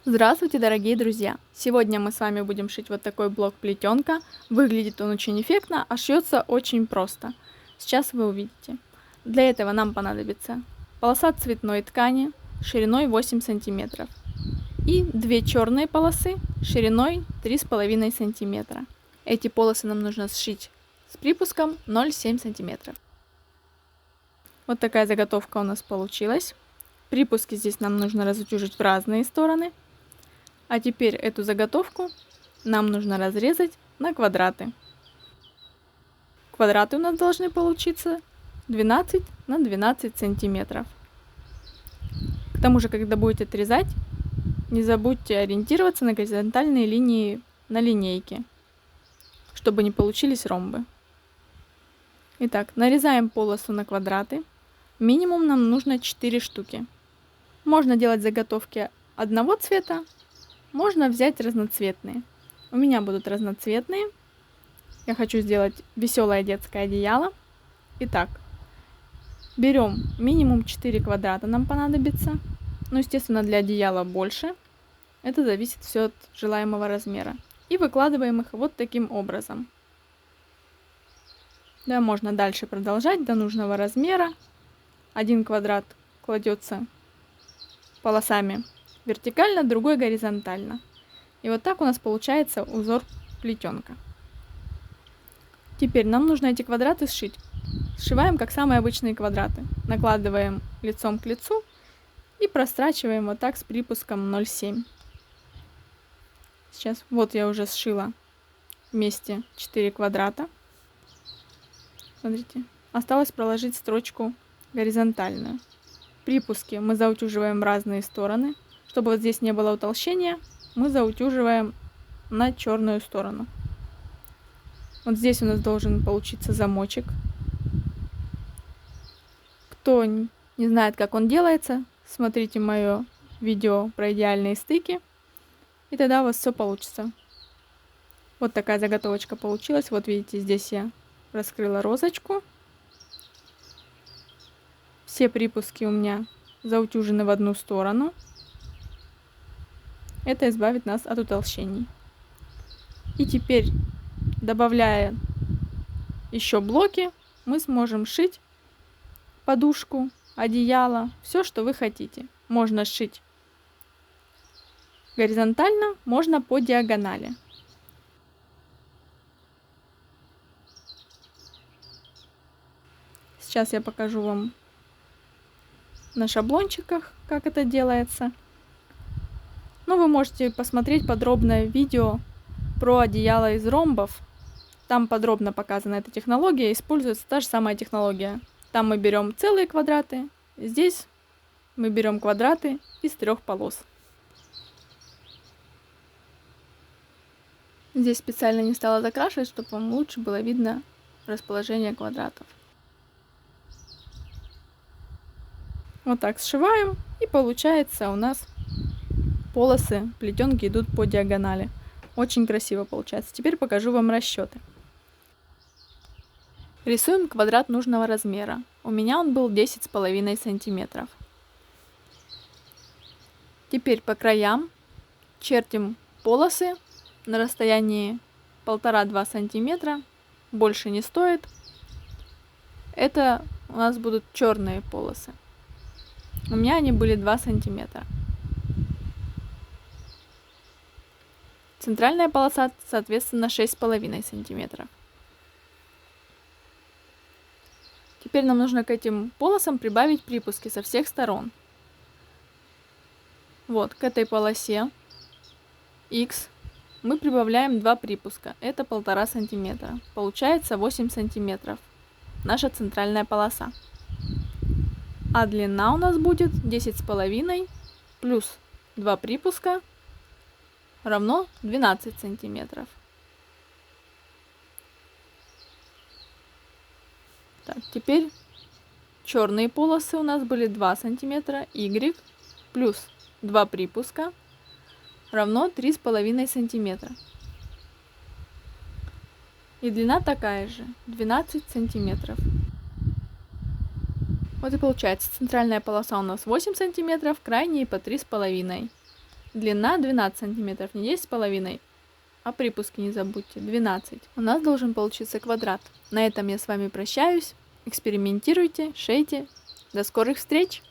Здравствуйте, дорогие друзья! Сегодня мы с вами будем шить вот такой блок плетенка. Выглядит он очень эффектно, а шьется очень просто. Сейчас вы увидите. Для этого нам понадобится полоса цветной ткани шириной 8 см и две черные полосы шириной 3,5 см. Эти полосы нам нужно сшить с припуском 0,7 см. Вот такая заготовка у нас получилась. Припуски здесь нам нужно разутюжить в разные стороны. А теперь эту заготовку нам нужно разрезать на квадраты. Квадраты у нас должны получиться 12 на 12 сантиметров. К тому же, когда будете отрезать, не забудьте ориентироваться на горизонтальные линии на линейке, чтобы не получились ромбы. Итак, нарезаем полосу на квадраты. Минимум нам нужно 4 штуки. Можно делать заготовки одного цвета, можно взять разноцветные. У меня будут разноцветные. Я хочу сделать веселое детское одеяло. Итак, берем минимум 4 квадрата, нам понадобится. Ну, естественно, для одеяла больше. Это зависит все от желаемого размера. И выкладываем их вот таким образом. Да, можно дальше продолжать до нужного размера. Один квадрат кладется полосами вертикально, другой горизонтально. И вот так у нас получается узор плетенка. Теперь нам нужно эти квадраты сшить. Сшиваем как самые обычные квадраты. Накладываем лицом к лицу и прострачиваем вот так с припуском 0,7. Сейчас вот я уже сшила вместе 4 квадрата. Смотрите, осталось проложить строчку горизонтальную. Припуски мы заутюживаем в разные стороны. Чтобы вот здесь не было утолщения, мы заутюживаем на черную сторону. Вот здесь у нас должен получиться замочек. Кто не знает, как он делается, смотрите мое видео про идеальные стыки, и тогда у вас все получится. Вот такая заготовочка получилась. Вот видите, здесь я раскрыла розочку. Все припуски у меня заутюжены в одну сторону. Это избавит нас от утолщений. И теперь, добавляя еще блоки, мы сможем шить подушку, одеяло, все, что вы хотите. Можно сшить горизонтально, можно по диагонали. Сейчас я покажу вам на шаблончиках, как это делается. Но вы можете посмотреть подробное видео про одеяло из ромбов. Там подробно показана эта технология, используется та же самая технология. Там мы берем целые квадраты, здесь мы берем квадраты из 3 полос. Здесь специально не стала закрашивать, чтобы вам лучше было видно расположение квадратов. Вот так сшиваем, и получается у нас полосы плетенки идут по диагонали. Очень красиво получается. Теперь покажу вам расчеты. Рисуем квадрат нужного размера. У меня он был 10,5 сантиметров. Теперь по краям чертим полосы на расстоянии 1,5-2 сантиметра. Больше не стоит. Это у нас будут черные полосы. У меня они были 2 сантиметра. Центральная полоса, соответственно, 6,5 сантиметров. Теперь нам нужно к этим полосам прибавить припуски со всех сторон. Вот, к этой полосе X мы прибавляем 2 припуска. Это 1,5 сантиметра. Получается 8 сантиметров. Наша центральная полоса. А длина у нас будет 10,5 плюс 2 припуска равно 12 сантиметров. Так, теперь черные полосы у нас были 2 сантиметра, Y плюс 2 припуска равно 3,5 сантиметра. И длина такая же, 12 сантиметров. Вот и получается, центральная полоса у нас 8 сантиметров, крайние по 3,5. длина 12 сантиметров, не 10,5, а припуски не забудьте, 12. У нас должен получиться квадрат. На этом я с вами прощаюсь. Экспериментируйте, шейте. До скорых встреч!